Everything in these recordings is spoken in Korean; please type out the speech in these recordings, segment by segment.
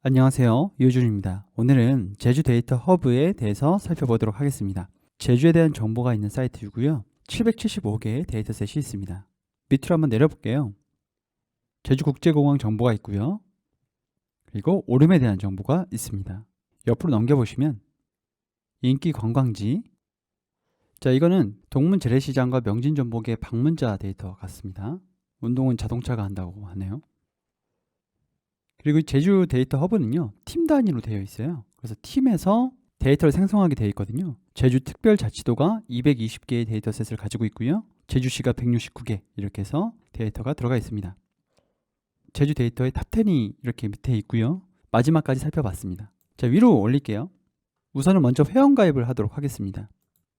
안녕하세요. 유준입니다. 오늘은 제주 데이터 허브에 대해서 살펴보도록 하겠습니다. 제주에 대한 정보가 있는 사이트이고요. 775개의 데이터셋이 있습니다. 밑으로 한번 내려볼게요. 제주국제공항 정보가 있고요. 그리고 오름에 대한 정보가 있습니다. 옆으로 넘겨보시면 인기 관광지, 자, 이거는 동문 재래시장과 명진전복의 방문자 데이터 같습니다. 운동은 자동차가 한다고 하네요. 그리고 제주 데이터 허브는요, 팀 단위로 되어 있어요. 그래서 팀에서 데이터를 생성하게 되어 있거든요. 제주 특별자치도가 220개의 데이터셋을 가지고 있고요. 제주시가 169개 이렇게 해서 데이터가 들어가 있습니다. 제주 데이터의 탑10이 이렇게 밑에 있고요. 마지막까지 살펴봤습니다. 자, 위로 올릴게요. 우선은 먼저 회원가입을 하도록 하겠습니다.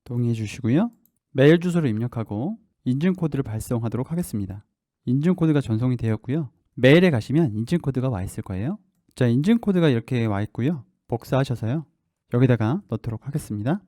동의해 주시고요. 메일 주소를 입력하고 인증코드를 발송하도록 하겠습니다. 인증코드가 전송이 되었고요. 메일에 가시면 인증코드가 와 있을 거예요. 자, 인증코드가 이렇게 와 있고요. 복사하셔서요. 여기다가 넣도록 하겠습니다.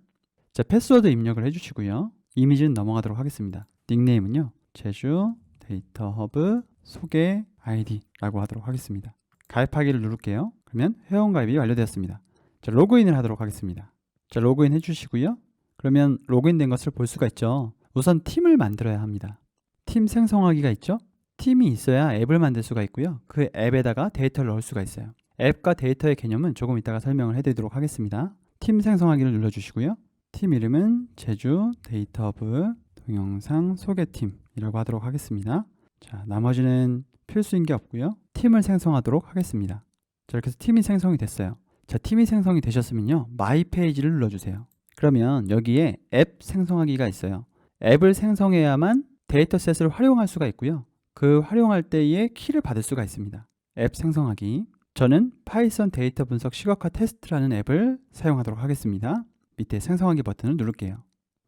자, 패스워드 입력을 해주시고요. 이미지는 넘어가도록 하겠습니다. 닉네임은요, 제주 데이터 허브 소개 아이디라고 하도록 하겠습니다. 가입하기를 누를게요. 그러면 회원가입이 완료되었습니다. 자, 로그인을 하도록 하겠습니다. 자, 로그인 해주시고요. 그러면 로그인된 것을 볼 수가 있죠. 우선 팀을 만들어야 합니다. 팀 생성하기가 있죠. 팀이 있어야 앱을 만들 수가 있고요. 그 앱에다가 데이터를 넣을 수가 있어요. 앱과 데이터의 개념은 조금 이따가 설명을 해드리도록 하겠습니다. 팀 생성하기를 눌러주시고요. 팀 이름은 제주 데이터 허브 동영상 소개팀이라고 하도록 하겠습니다. 자, 나머지는 필수인 게 없고요. 팀을 생성하도록 하겠습니다. 자, 이렇게 해서 팀이 생성이 됐어요. 자, 팀이 생성이 되셨으면요, 마이 페이지를 눌러주세요. 그러면 여기에 앱 생성하기가 있어요. 앱을 생성해야만 데이터셋을 활용할 수가 있고요. 그 활용할 때의 키를 받을 수가 있습니다. 앱 생성하기. 저는 파이썬 데이터 분석 시각화 테스트라는 앱을 사용하도록 하겠습니다. 밑에 생성하기 버튼을 누를게요.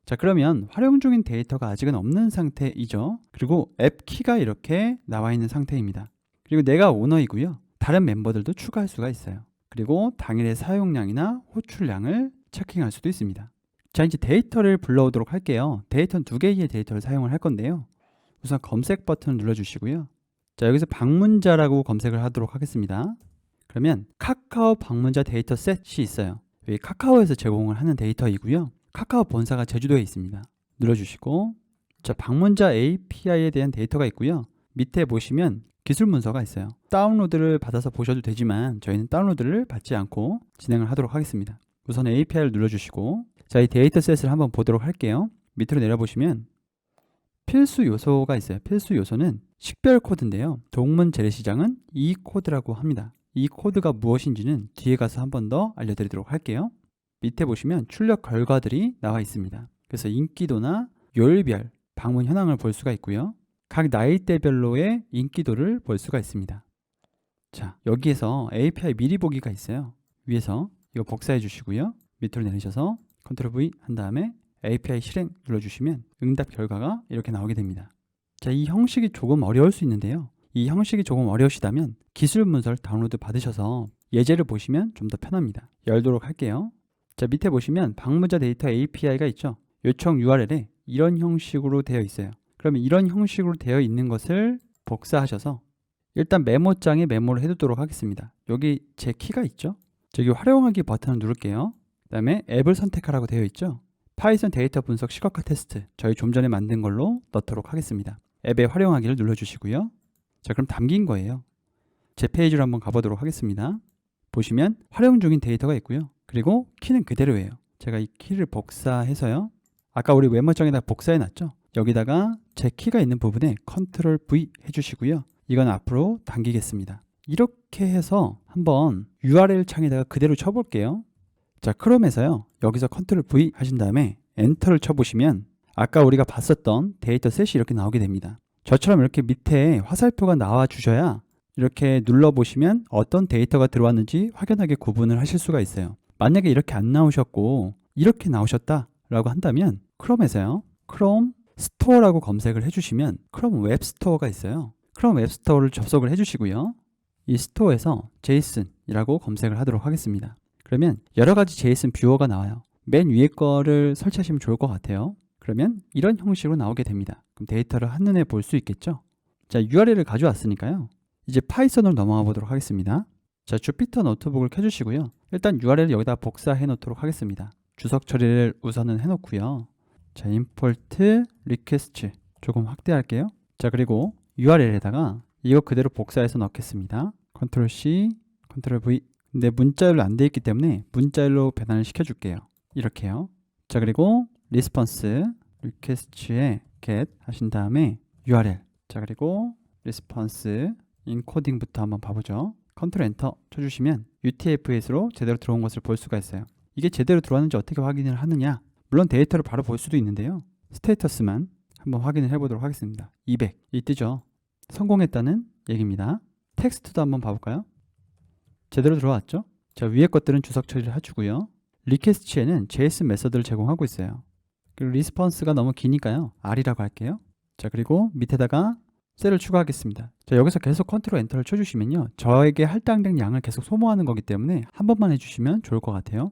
자, 그러면 활용 중인 데이터가 아직은 없는 상태이죠. 그리고 앱 키가 이렇게 나와 있는 상태입니다. 그리고 내가 오너이고요. 다른 멤버들도 추가할 수가 있어요. 그리고 당일의 사용량이나 호출량을 체킹할 수도 있습니다. 자, 이제 데이터를 불러오도록 할게요. 데이터는 2개의 데이터를 사용을 할 건데요. 우선 검색 버튼을 눌러주시고요. 자, 여기서 방문자라고 검색을 하도록 하겠습니다. 그러면 카카오 방문자 데이터셋이 있어요. 여기 카카오에서 제공을 하는 데이터이고요. 카카오 본사가 제주도에 있습니다. 눌러주시고, 자, 방문자 API에 대한 데이터가 있고요. 밑에 보시면 기술 문서가 있어요. 다운로드를 받아서 보셔도 되지만 저희는 다운로드를 받지 않고 진행을 하도록 하겠습니다. 우선 API를 눌러주시고, 자, 이 데이터셋을 한번 보도록 할게요. 밑으로 내려보시면 필수 요소가 있어요. 필수 요소는 식별 코드인데요. 동문 재래시장은 이 코드라고 합니다. 이 코드가 무엇인지는 뒤에 가서 한 번 더 알려드리도록 할게요. 밑에 보시면 출력 결과들이 나와 있습니다. 그래서 인기도나 요일별 방문 현황을 볼 수가 있고요. 각 나이대별로의 인기도를 볼 수가 있습니다. 자, 여기에서 API 미리 보기가 있어요. 위에서 이거 복사해 주시고요. 밑으로 내리셔서 컨트롤 V 한 다음에 API 실행 눌러주시면 응답 결과가 이렇게 나오게 됩니다. 자, 이 형식이 조금 어려울 수 있는데요. 이 형식이 조금 어려우시다면 기술 문서를 다운로드 받으셔서 예제를 보시면 좀 더 편합니다. 열도록 할게요. 자, 밑에 보시면 방문자 데이터 API가 있죠. 요청 URL에 이런 형식으로 되어 있어요. 그러면 이런 형식으로 되어 있는 것을 복사하셔서 일단 메모장에 메모를 해두도록 하겠습니다. 여기 제 키가 있죠. 저기 활용하기 버튼을 누를게요. 그 다음에 앱을 선택하라고 되어 있죠. 파이썬 데이터 분석 시각화 테스트, 저희 좀 전에 만든 걸로 넣도록 하겠습니다. 앱에 활용하기를 눌러주시고요. 자, 그럼 담긴 거예요. 제 페이지로 한번 가보도록 하겠습니다. 보시면 활용 중인 데이터가 있고요. 그리고 키는 그대로예요. 제가 이 키를 복사해서요. 아까 우리 메모장에다 복사해 놨죠. 여기다가 제 키가 있는 부분에 컨트롤 V 해주시고요. 이건 앞으로 당기겠습니다. 이렇게 해서 한번 URL 창에다가 그대로 쳐볼게요. 자, 크롬에서요. 여기서 컨트롤 V 하신 다음에 엔터를 쳐보시면 아까 우리가 봤었던 데이터셋이 이렇게 나오게 됩니다. 저처럼 이렇게 밑에 화살표가 나와 주셔야 이렇게 눌러보시면 어떤 데이터가 들어왔는지 확연하게 구분을 하실 수가 있어요. 만약에 이렇게 안 나오셨고 이렇게 나오셨다 라고 한다면 크롬에서요. 크롬 스토어라고 검색을 해주시면 크롬 웹스토어가 있어요. 크롬 웹스토어를 접속을 해주시고요. 이 스토어에서 JSON이라고 검색을 하도록 하겠습니다. 그러면 여러 가지 JSON 뷰어가 나와요. 맨 위에 거를 설치하시면 좋을 것 같아요. 그러면 이런 형식으로 나오게 됩니다. 그럼 데이터를 한눈에 볼 수 있겠죠? 자, URL을 가져왔으니까요. 이제 파이썬으로 넘어가 보도록 하겠습니다. 자, 주피터 노트북을 켜주시고요. 일단 URL을 여기다 복사해 놓도록 하겠습니다. 주석 처리를 우선은 해놓고요. 자, import request 조금 확대할게요. 자, 그리고 URL에다가 이거 그대로 복사해서 넣겠습니다. Ctrl C, Ctrl V. 근데 문자열로 안 돼 있기 때문에 문자열로 변환을 시켜줄게요. 이렇게요. 자, 그리고 response request에 get 하신 다음에 URL. 자, 그리고 response encoding부터 한번 봐보죠. Ctrl Enter 쳐주시면 UTF-8으로 제대로 들어온 것을 볼 수가 있어요. 이게 제대로 들어왔는지 어떻게 확인을 하느냐? 물론 데이터를 바로 볼 수도 있는데요. 스테이터스만 한번 확인을 해보도록 하겠습니다. 200, 이 뜨죠? 성공했다는 얘기입니다. 텍스트도 한번 봐볼까요? 제대로 들어왔죠? 자, 위에 것들은 주석 처리를 해주고요. 리퀘스트에는 JSON 메서드를 제공하고 있어요. 그리고 리스폰스가 너무 기니까요. R이라고 할게요. 자, 그리고 밑에다가 셀을 추가하겠습니다. 자, 여기서 계속 컨트롤 엔터를 쳐주시면요. 저에게 할당된 양을 계속 소모하는 거기 때문에 한 번만 해주시면 좋을 것 같아요.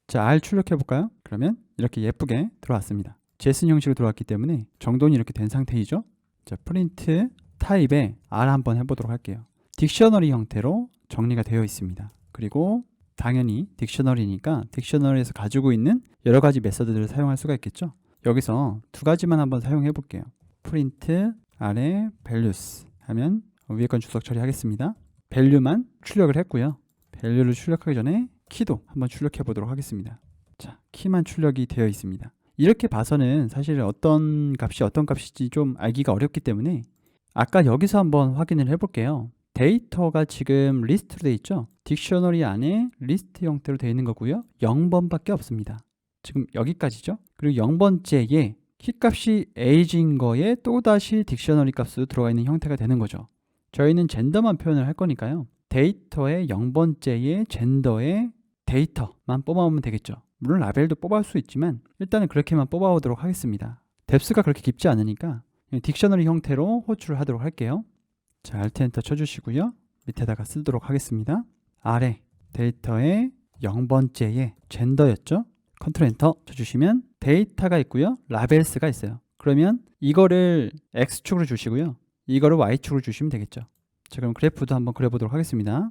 자, R 출력해 볼까요? 그러면 이렇게 예쁘게 들어왔습니다. JSON 형식으로 들어왔기 때문에 정돈이 이렇게 된 상태이죠. 자, 프린트 타입에 R 한번 해보도록 할게요. 딕셔너리 형태로 정리가 되어 있습니다. 그리고 당연히 딕셔너리니까 딕셔너리에서 가지고 있는 여러 가지 메서드들을 사용할 수가 있겠죠. 여기서 두 가지만 한번 사용해 볼게요. 프린트 아래 values 하면 위에 건 주석 처리하겠습니다. value만 출력을 했고요. value를 출력하기 전에 키도 한번 출력해 보도록 하겠습니다. 자, 키만 출력이 되어 있습니다. 이렇게 봐서는 사실 어떤 값인지 좀 알기가 어렵기 때문에 아까 여기서 한번 확인을 해 볼게요. 데이터가 지금 리스트로 되어 있죠. 딕셔너리 안에 리스트 형태로 되어 있는 거고요. 0번밖에 없습니다. 지금 여기까지죠. 그리고 0번째에 키값이 age인 거에 또다시 딕셔너리 값으로 들어가 있는 형태가 되는 거죠. 저희는 젠더만 표현을 할 거니까요. 데이터의 0번째에 젠더의 데이터만 뽑아오면 되겠죠. 물론 라벨도 뽑아올 수 있지만 일단은 그렇게만 뽑아오도록 하겠습니다. 뎁스가 그렇게 깊지 않으니까 딕셔너리 형태로 호출을 하도록 할게요. 자, Alt 엔터 쳐주시고요. 밑에다가 쓰도록 하겠습니다. 아래 데이터의 0번째에 젠더였죠. 컨트롤 엔터 쳐주시면 데이터가 있고요. 라벨스가 있어요. 그러면 이거를 X축으로 주시고요. 이거를 Y축으로 주시면 되겠죠. 자, 그럼 그래프도 한번 그려보도록 하겠습니다.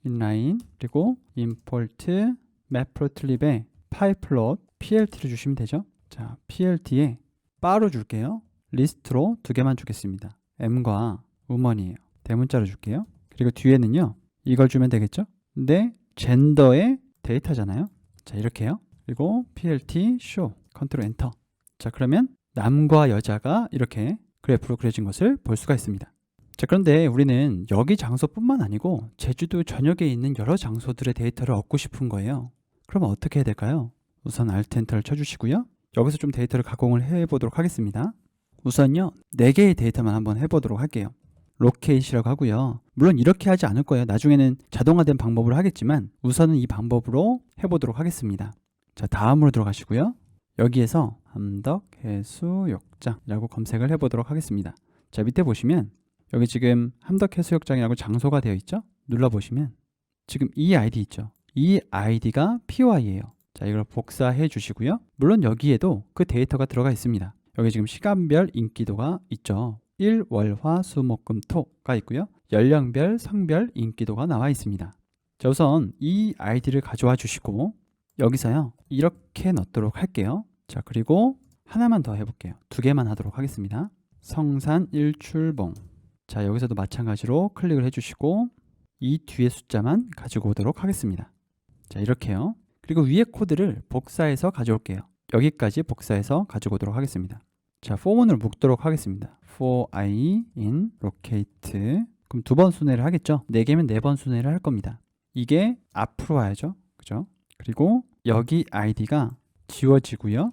인라인 그리고 import matplotlib에 pyplot plt를 주시면 되죠. 자, plt에 바로 줄게요. 리스트로 두 개만 주겠습니다. m과 우먼이에요. 대문자로 줄게요. 그리고 뒤에는요. 이걸 주면 되겠죠. 근데 젠더의 데이터잖아요. 자, 이렇게요. 그리고 plt show 컨트롤 엔터. 자, 그러면 남과 여자가 이렇게 그래프로 그려진 것을 볼 수가 있습니다. 자, 그런데 우리는 여기 장소뿐만 아니고 제주도 전역에 있는 여러 장소들의 데이터를 얻고 싶은 거예요. 그러면 어떻게 해야 될까요? 우선 Alt 엔터를 쳐주시고요. 여기서 좀 데이터를 가공을 해보도록 하겠습니다. 우선요, 4개의 데이터만 한번 해보도록 할게요. 로케이시라고 하고요. 물론 이렇게 하지 않을 거예요. 나중에는 자동화된 방법으로 하겠지만 우선은 이 방법으로 해보도록 하겠습니다. 자, 다음으로 들어가시고요. 여기에서 함덕 해수욕장이라고 검색을 해보도록 하겠습니다. 자, 밑에 보시면 여기 지금 함덕 해수욕장이라고 장소가 되어 있죠. 눌러보시면 지금 이 아이디 있죠. 이 아이디가 PY예요. 자, 이걸 복사해 주시고요. 물론 여기에도 그 데이터가 들어가 있습니다. 여기 지금 시간별 인기도가 있죠. 1, 월, 화, 수, 목, 금, 토가 있고요. 연령별, 성별 인기도가 나와 있습니다. 자, 우선 이 아이디를 가져와 주시고 여기서요. 이렇게 넣도록 할게요. 자, 그리고 하나만 더 해볼게요. 2개만 하도록 하겠습니다. 성산 일출봉. 자, 여기서도 마찬가지로 클릭을 해주시고 이 뒤에 숫자만 가지고 오도록 하겠습니다. 자, 이렇게요. 그리고 위에 코드를 복사해서 가져올게요. 여기까지 복사해서 가지고 오도록 하겠습니다. 자, for문을 묶도록 하겠습니다. for I in locate. 그럼 2번 순회를 하겠죠. 4개면 4번 순회를 할 겁니다. 이게 앞으로 와야죠. 그죠? 그리고 여기 id가 지워지고요.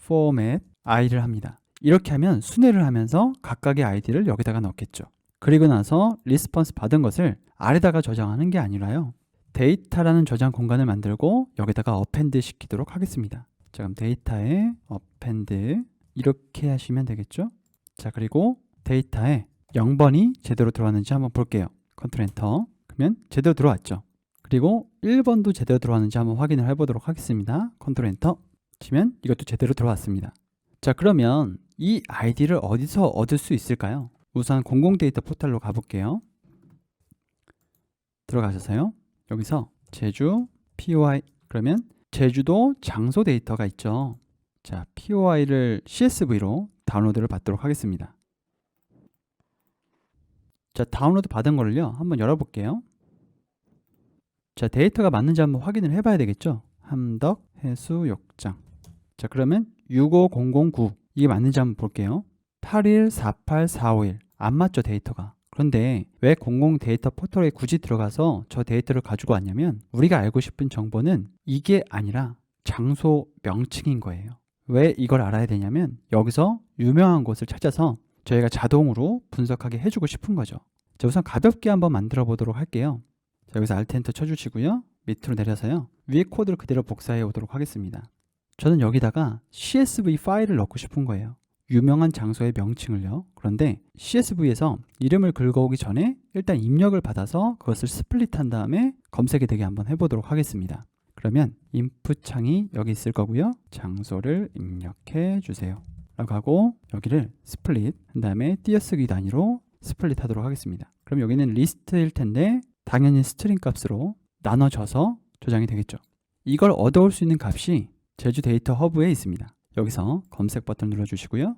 .format i를 합니다. 이렇게 하면 순회를 하면서 각각의 id를 여기다가 넣겠죠. 그리고 나서 리스폰스 받은 것을 아래다가 저장하는 게 아니라요. 데이터라는 저장 공간을 만들고 여기다가 append 시키도록 하겠습니다. 자, 그럼 데이터에 append 이렇게 하시면 되겠죠. 자, 그리고 데이터에 0번이 제대로 들어왔는지 한번 볼게요. 컨트롤 엔터. 그러면 제대로 들어왔죠. 그리고 1번도 제대로 들어왔는지 한번 확인을 해보도록 하겠습니다. 컨트롤 엔터 치면 이것도 제대로 들어왔습니다. 자, 그러면 이 아이디를 어디서 얻을 수 있을까요? 우선 공공 데이터 포털로 가볼게요. 들어가셔서요. 여기서 제주 POI 그러면 제주도 장소 데이터가 있죠. 자, POI를 CSV로 다운로드를 받도록 하겠습니다. 자, 다운로드 받은 거를요. 한번 열어볼게요. 자, 데이터가 맞는지 한번 확인을 해봐야 되겠죠. 함덕 해수욕장. 자, 그러면 65009 이게 맞는지 한번 볼게요. 81484551 안 맞죠, 데이터가. 그런데 왜 공공 데이터 포털에 굳이 들어가서 저 데이터를 가지고 왔냐면 우리가 알고 싶은 정보는 이게 아니라 장소 명칭인 거예요. 왜 이걸 알아야 되냐면 여기서 유명한 곳을 찾아서 저희가 자동으로 분석하게 해주고 싶은 거죠. 자, 우선 가볍게 한번 만들어 보도록 할게요. 자, 여기서 Alt 엔터 쳐주시고요. 밑으로 내려서요. 위에 코드를 그대로 복사해 오도록 하겠습니다. 저는 여기다가 CSV 파일을 넣고 싶은 거예요. 유명한 장소의 명칭을요. 그런데 CSV에서 이름을 긁어오기 전에 일단 입력을 받아서 그것을 스플릿한 다음에 검색이 되게 한번 해보도록 하겠습니다. 그러면 인풋 창이 여기 있을 거고요. 장소를 입력해 주세요. 라고 하고 여기를 스플릿 한 다음에 띄어쓰기 단위로 스플릿 하도록 하겠습니다. 그럼 여기는 리스트일 텐데 당연히 스트링 값으로 나눠져서 저장이 되겠죠. 이걸 얻어올 수 있는 값이 제주 데이터 허브에 있습니다. 여기서 검색 버튼 눌러주시고요.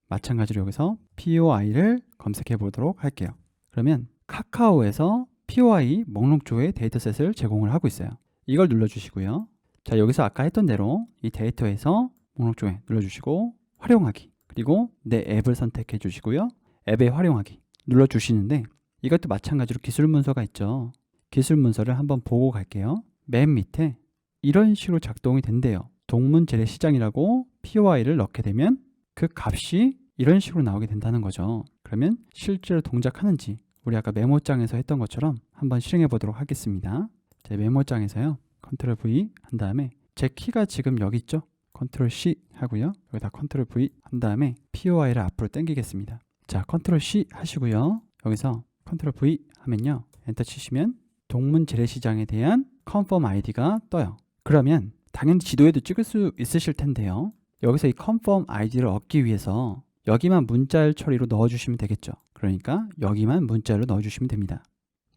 마찬가지로 여기서 POI를 검색해 보도록 할게요. 그러면 카카오에서 POI 목록조의 데이터셋을 제공을 하고 있어요. 이걸 눌러주시고요. 자, 여기서 아까 했던 대로 이 데이터에서 목록조에 눌러주시고 활용하기 그리고 내 앱을 선택해 주시고요. 앱에 활용하기 눌러주시는데 이것도 마찬가지로 기술 문서가 있죠. 기술 문서를 한번 보고 갈게요. 맨 밑에 이런 식으로 작동이 된대요. 동문 재래시장이라고 POI를 넣게 되면 그 값이 이런 식으로 나오게 된다는 거죠. 그러면 실제로 동작하는지 우리 아까 메모장에서 했던 것처럼 한번 실행해 보도록 하겠습니다. 제 메모장에서요. 컨트롤 V 한 다음에 제 키가 지금 여기 있죠. 컨트롤 C 하고요. 여기다 컨트롤 V 한 다음에 POI를 앞으로 당기겠습니다. 자, 컨트롤 C 하시고요. 여기서 컨트롤 V 하면요. 엔터 치시면 동문 재래시장에 대한 컨펌 아이디가 떠요. 그러면 당연히 지도에도 찍을 수 있으실 텐데요. 여기서 이 컨펌 아이디를 얻기 위해서 여기만 문자열 처리로 넣어주시면 되겠죠. 그러니까 여기만 문자열로 넣어주시면 됩니다.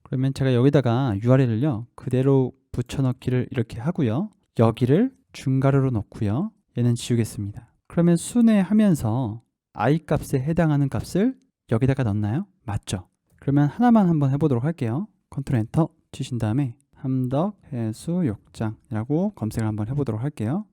그러면 제가 여기다가 URL을요. 그대로 붙여넣기를 이렇게 하고요. 여기를 중괄호로 넣고요. 얘는 지우겠습니다. 그러면 순회하면서 i 값에 해당하는 값을 여기다가 넣나요? 맞죠? 그러면 하나만 한번 해보도록 할게요. 컨트롤 엔터 치신 다음에 함덕 해수욕장이라고 검색을 한번 해보도록 할게요.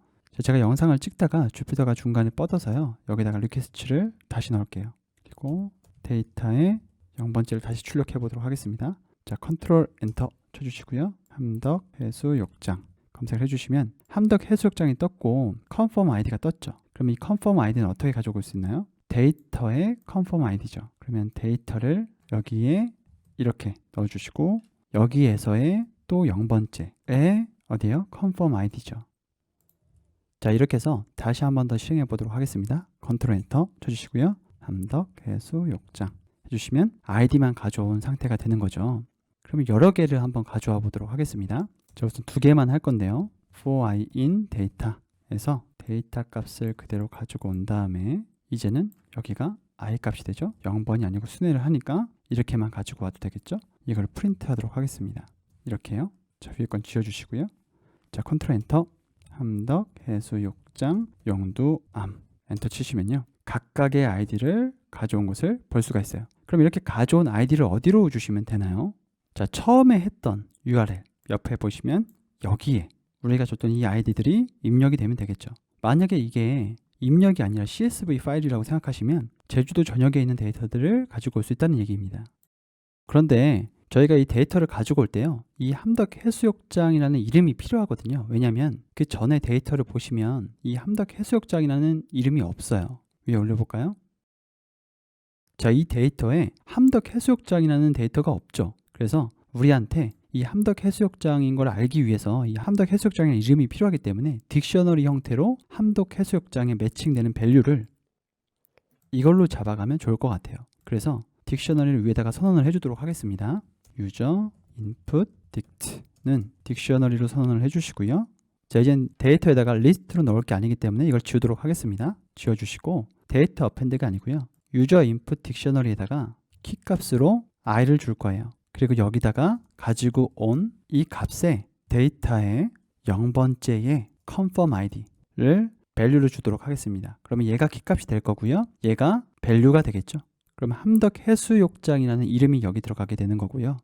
제가 영상을 찍다가 주피터가 중간에 뻗어서요. 여기다가 리퀘스트를 다시 넣을게요. 그리고 데이터에 0번째를 다시 출력해 보도록 하겠습니다. 자, 컨트롤 엔터 쳐주시고요. 함덕 해수욕장 검색을 해주시면 함덕 해수욕장이 떴고 컨펌 아이디가 떴죠. 그럼 이 컨펌 아이디는 어떻게 가져올 수 있나요? 데이터의 컨펌 아이디죠. 그러면 데이터를 여기에 이렇게 넣어주시고 여기에서의 또 0번째에 어디에요? 컨펌 아이디죠. 자, 이렇게 해서 다시 한 번 더 실행해 보도록 하겠습니다. 컨트롤 엔터 쳐주시고요. 함덕 해수욕장 해주시면 아이디만 가져온 상태가 되는 거죠. 그러면 여러 개를 한번 가져와 보도록 하겠습니다. 자, 우선 두 개만 할 건데요. for i in data에서 데이터 값을 그대로 가지고 온 다음에 이제는 여기가 i 값이 되죠. 0번이 아니고 순회를 하니까 이렇게만 가지고 와도 되겠죠. 이걸 프린트 하도록 하겠습니다. 이렇게요. 자, 위에 건 지워주시고요. 자, 컨트롤 엔터 함덕 해수욕장 영두암 엔터 치시면요. 각각의 아이디를 가져온 것을 볼 수가 있어요. 그럼 이렇게 가져온 아이디를 어디로 주시면 되나요? 자, 처음에 했던 URL 옆에 보시면 여기에 우리가 줬던 이 아이디들이 입력이 되면 되겠죠. 만약에 이게 입력이 아니라 CSV 파일이라고 생각하시면 제주도 전역에 있는 데이터들을 가지고 올 수 있다는 얘기입니다. 그런데 저희가 이 데이터를 가지고 올 때요. 이 함덕 해수욕장이라는 이름이 필요하거든요. 왜냐하면 그 전에 데이터를 보시면 이 함덕 해수욕장이라는 이름이 없어요. 위에 올려볼까요? 자, 이 데이터에 함덕 해수욕장이라는 데이터가 없죠. 그래서 우리한테 이 함덕 해수욕장인 걸 알기 위해서 이 함덕 해수욕장의 이름이 필요하기 때문에 딕셔너리 형태로 함덕 해수욕장에 매칭되는 밸류를 이걸로 잡아가면 좋을 것 같아요. 그래서 딕셔너리를 위에다가 선언을 해주도록 하겠습니다. user input dict는 딕셔너리로 선언을 해주시고요. 자, 이젠 데이터에다가 리스트로 넣을 게 아니기 때문에 이걸 지우도록 하겠습니다. 지워주시고 데이터 어펜드가 아니고요. user input 딕셔너리에다가 키 값으로 i를 줄 거예요. 그리고 여기다가 가지고 온 이 값에 데이터의 0번째의 confirm id를 value를 주도록 하겠습니다. 그러면 얘가 키값이 될 거고요. 얘가 value가 되겠죠. 그럼 함덕 해수욕장이라는 이름이 여기 들어가게 되는 거고요.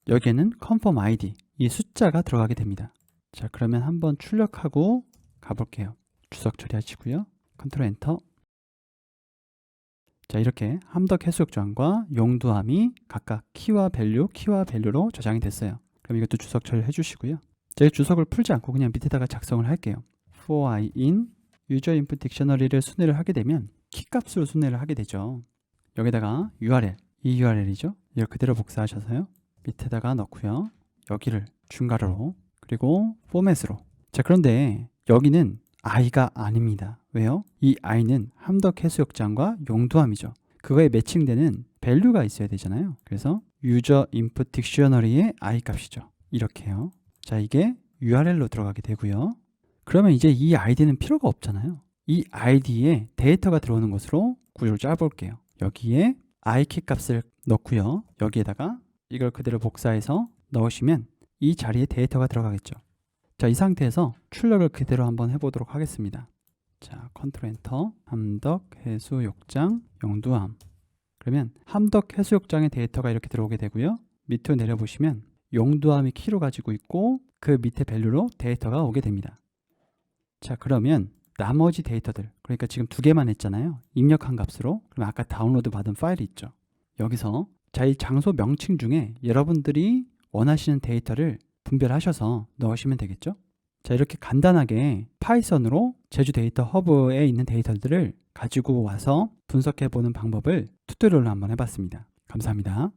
여기에는 confirm id, 이 숫자가 들어가게 됩니다. 자, 그러면 한번 출력하고 가볼게요. 주석 처리하시고요. 컨트롤 엔터. 자, 이렇게 함덕 해수욕장과 용두암이 각각 키와 밸류로 저장이 됐어요. 그럼 이것도 주석 처리를 해주시고요. 제가 주석을 풀지 않고 그냥 밑에다가 작성을 할게요. for i in user input dictionary를 순회를 하게 되면 키값으로 순회를 하게 되죠. 여기다가 URL, 이 URL이죠. 이걸 그대로 복사하셔서요. 밑에다가 넣고요. 여기를 중괄호로, 그리고 포맷으로. 자, 그런데 여기는 i가 아닙니다. 왜요? 이 i는 함덕 해수욕장과 용두암이죠. 그거에 매칭되는 value가 있어야 되잖아요. 그래서 user input dictionary의 i 값이죠. 이렇게요. 자, 이게 URL로 들어가게 되고요. 그러면 이제 이 id는 필요가 없잖아요. 이 id에 데이터가 들어오는 것으로 구조를 짜볼게요. 여기에 i키 값을 넣고요. 여기에다가 이걸 그대로 복사해서 넣으시면 이 자리에 데이터가 들어가겠죠. 자, 이 상태에서 출력을 그대로 한번 해보도록 하겠습니다. 자, 컨트롤 엔터. 함덕 해수욕장 용두암. 그러면 함덕 해수욕장의 데이터가 이렇게 들어오게 되고요. 밑으로 내려보시면 용두암이 키로 가지고 있고 그 밑에 밸류로 데이터가 오게 됩니다. 자, 그러면 나머지 데이터들, 그러니까 지금 2개만 했잖아요. 입력한 값으로. 그럼 아까 다운로드 받은 파일이 있죠. 여기서 자, 이 장소 명칭 중에 여러분들이 원하시는 데이터를 분별하셔서 넣으시면 되겠죠. 자, 이렇게 간단하게 파이썬으로 제주 데이터 허브에 있는 데이터들을 가지고 와서 분석해 보는 방법을 튜토리얼로 한번 해봤습니다. 감사합니다.